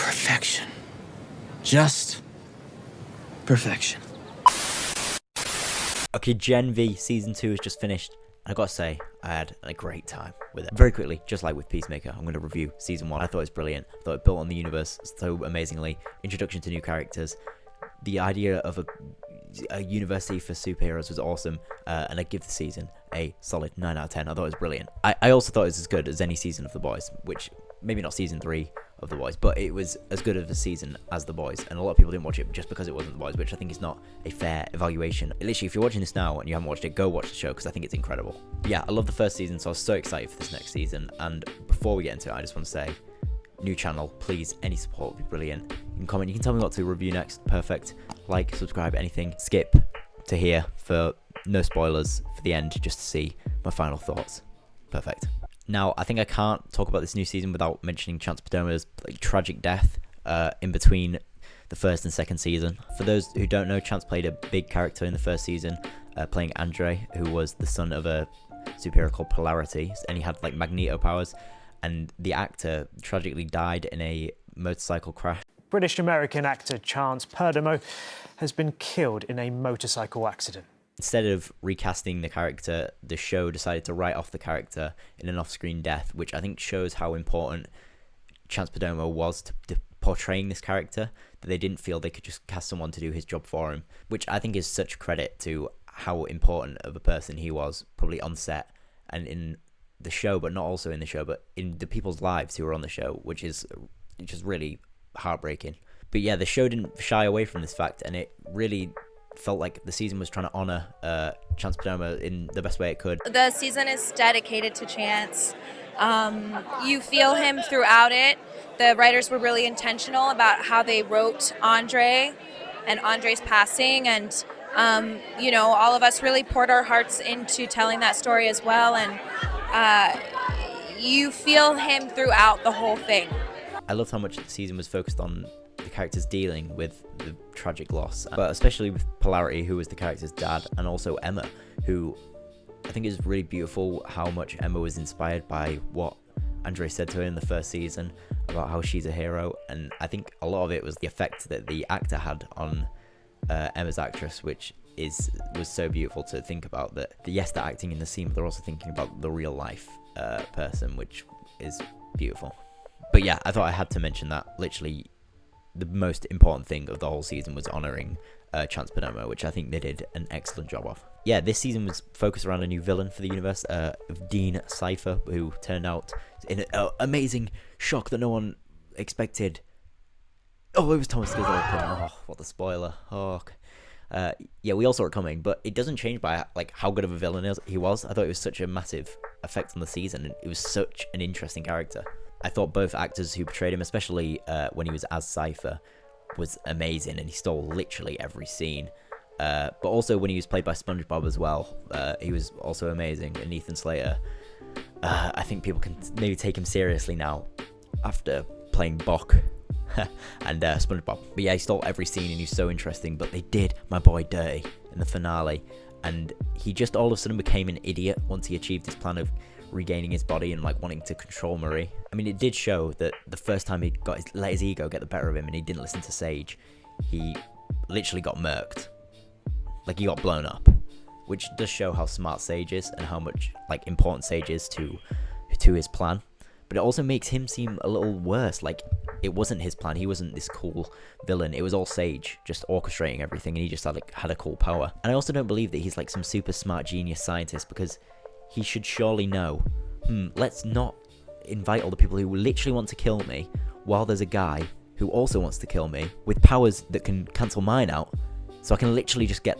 Perfection. Just perfection. Okay, Gen V Season 2 has just finished. I gotta say, I had a great time with it. Very quickly, just like with Peacemaker, I'm gonna review Season 1. I thought it was brilliant. I thought it built on the universe so amazingly. Introduction to new characters. The idea of a university for superheroes was awesome, and I give the season a solid 9 out of 10. I thought it was brilliant. I also thought it was as good as any season of The Boys, which maybe not Season 3 of The Boys, but it was as good of a season as The Boys, and a lot of people didn't watch it just because it wasn't The Boys, which I think is not a fair evaluation. Literally, if you're watching this now and you haven't watched it, go watch the show, because I think it's incredible. But yeah, I love the first season, so I was so excited for this next season, and before we get into it, I just want to say, new channel, please, any support would be brilliant. You can comment, you can tell me what to review next, perfect. Like, subscribe, anything. Skip to here for no spoilers for the end, just to see my final thoughts. Perfect. Now, I think I can't talk about this new season without mentioning Chance Perdoma's tragic death in between the first and second season. For those who don't know, Chance played a big character in the first season, playing Andre, who was the son of a superhero called Polarity, and he had Magneto powers, and the actor tragically died in a motorcycle crash. British-American actor Chance Perdomo has been killed in a motorcycle accident. Instead of recasting the character, the show decided to write off the character in an off-screen death, which I think shows how important Chance Perdomo was to portraying this character, that they didn't feel they could just cast someone to do his job for him, which I think is such credit to how important of a person he was, probably on set and in the show, but not also in the show, but in the people's lives who were on the show, which is just really heartbreaking. But yeah, the show didn't shy away from this fact, and it really felt like the season was trying to honor Chance Perdomo in the best way it could. The season is dedicated to Chance. You feel him throughout it. The writers were really intentional about how they wrote Andre and Andre's passing, and all of us really poured our hearts into telling that story as well, and you feel him throughout the whole thing. I loved how much the season was focused on the characters dealing with the tragic loss, but especially with Polarity, who was the character's dad, and also Emma, who I think is really beautiful how much Emma was inspired by what Andre said to her in the first season about how she's a hero, and I think a lot of it was the effect that the actor had on Emma's actress, which was so beautiful to think about, that yes, they're acting in the scene, but they're also thinking about the real life person, which is beautiful. But yeah, I thought I had to mention that. Literally, the most important thing of the whole season was honouring Chance Perdomo, which I think they did an excellent job of. Yeah, this season was focused around a new villain for the universe, of Dean Cypher, who turned out in an amazing shock that no one expected. Oh, it was Thomas Gazzola. Oh, what a spoiler. Oh, yeah, we all saw it coming, but it doesn't change by how good of a villain he was. I thought it was such a massive effect on the season, and it was such an interesting character. I thought both actors who portrayed him, especially when he was as Cypher, was amazing, and he stole literally every scene. But also when he was played by SpongeBob as well, he was also amazing. And Ethan Slater, I think people can maybe take him seriously now after playing Bok and SpongeBob. But yeah, he stole every scene, and he's so interesting. But they did my boy dirty in the finale, and he just all of a sudden became an idiot once he achieved his plan of regaining his body and wanting to control Marie. I mean, it did show that the first time he let his ego get the better of him and he didn't listen to Sage, he literally got murked. He got blown up, which does show how smart Sage is and how much important Sage is to his plan. But it also makes him seem a little worse. It wasn't his plan. He wasn't this cool villain. It was all Sage just orchestrating everything, and he just had a cool power. And I also don't believe that he's some super smart genius scientist, because he should surely know, let's not invite all the people who literally want to kill me, while there's a guy who also wants to kill me with powers that can cancel mine out, so I can literally just get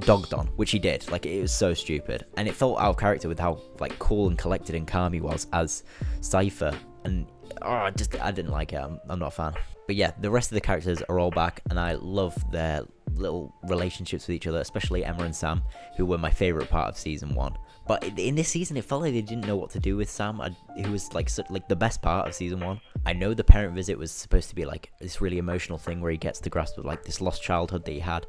dogged on, which he did. It was so stupid, and it felt out of character with how cool and collected and calm he was as Cypher, and I didn't like it. I'm not a fan. But yeah, the rest of the characters are all back, and I love their little relationships with each other, especially Emma and Sam, who were my favourite part of season 1. But in this season, it felt like they didn't know what to do with Sam, who was the best part of season 1. I know the parent visit was supposed to be this really emotional thing where he gets to grasp of this lost childhood that he had.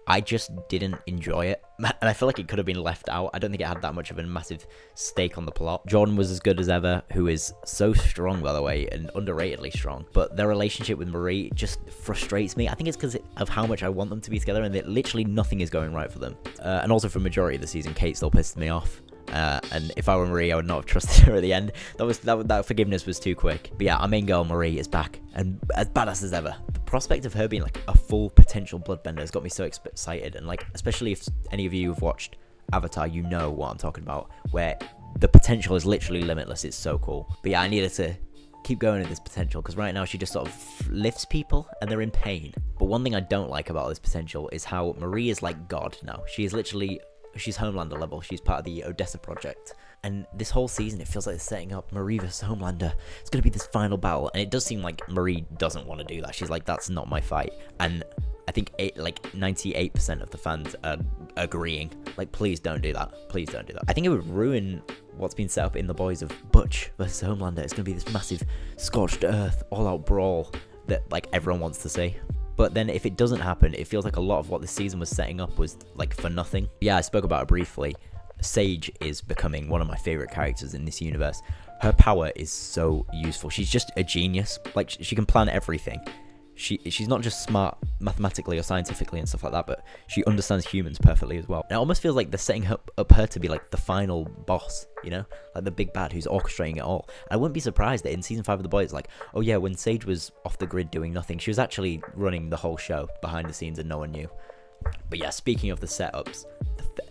I just didn't enjoy it, and I feel like it could have been left out. I don't think it had that much of a massive stake on the plot. Jordan was as good as ever, who is so strong, by the way, and underratedly strong, but their relationship with Marie just frustrates me. I think it's because of how much I want them to be together, and that literally nothing is going right for them. And also for majority of the season, Kate still pisses me off. And if I were Marie, I would not have trusted her at the end. That forgiveness was too quick. But yeah, our main girl Marie is back and as badass as ever. The prospect of her being like a full potential bloodbender has got me so excited. And like, especially if any of you have watched Avatar, you know what I'm talking about, where the potential is literally limitless. It's so cool. But yeah, I needed to keep going with this potential, because right now she just sort of lifts people and they're in pain. But one thing I don't like about this potential is how Marie is like God now. She is literally... She's Homelander level. She's part of the Odessa project. And this whole season, it feels like they're setting up Marie vs. Homelander. It's going to be this final battle. And it does seem like Marie doesn't want to do that. She's like, that's not my fight. And I think 98% of the fans are agreeing. Like, please don't do that. Please don't do that. I think it would ruin what's been set up in The Boys of Butch vs. Homelander. It's going to be this massive scorched earth, all-out brawl that, like, everyone wants to see. But then if it doesn't happen, it feels like a lot of what this season was setting up was like for nothing. Yeah, I spoke about it briefly. Sage is becoming one of my favorite characters in this universe. Her power is so useful. She's just a genius. Like, she can plan everything. She's not just smart mathematically or scientifically and stuff like that, but she understands humans perfectly as well. And it almost feels like they're setting up her to be like the final boss, you know? Like the big bad who's orchestrating it all. I wouldn't be surprised that in season 5 of The Boys, it's like, oh yeah, when Sage was off the grid doing nothing, she was actually running the whole show behind the scenes and no one knew. But yeah, speaking of the setups,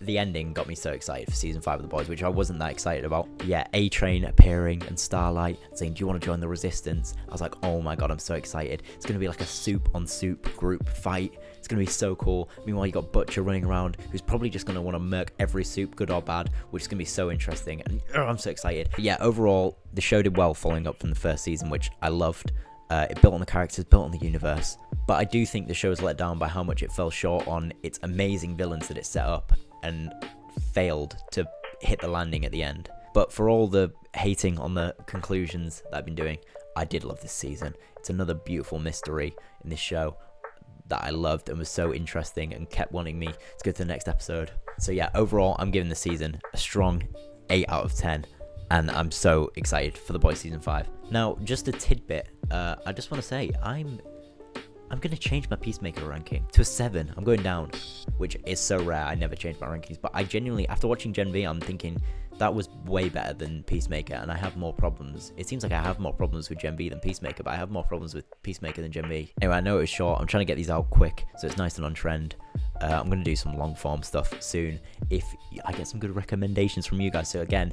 the ending got me so excited for season 5 of The Boys, which I wasn't that excited about. Yeah, A-Train appearing and Starlight saying, do you want to join the Resistance? I was like, oh my god, I'm so excited. It's going to be like a soup on soup group fight. It's going to be so cool. Meanwhile, you got Butcher running around, who's probably just going to want to murk every soup, good or bad, which is going to be so interesting. And I'm so excited. But yeah, overall, the show did well following up from the first season, which I loved. It built on the characters, built on the universe. But I do think the show was let down by how much it fell short on its amazing villains that it set up and failed to hit the landing at the end. But for all the hating on the conclusions that I've been doing, I did love this season. It's another beautiful mystery in this show that I loved and was so interesting and kept wanting me to go to the next episode. So yeah, overall, I'm giving the season a strong 8 out of 10. And I'm so excited for The Boys Season 5. Now, just a tidbit, I just want to say, I'm going to change my Peacemaker ranking to a 7. I'm going down, which is so rare. I never change my rankings. But I genuinely, after watching Gen V, I'm thinking that was way better than Peacemaker, and I have more problems. It seems like I have more problems with Gen V than Peacemaker, but I have more problems with Peacemaker than Gen V. Anyway, I know it was short. I'm trying to get these out quick, so it's nice and on trend. I'm going to do some long form stuff soon if I get some good recommendations from you guys. So again,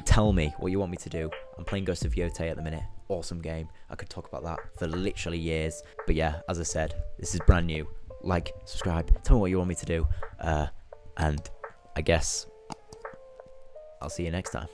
tell me what you want me to do. I'm playing Ghost of Yotei at the minute. Awesome game. I could talk about that for literally years. But yeah, as I said, this is brand new. Like, subscribe, tell me what you want me to do. And I guess I'll see you next time.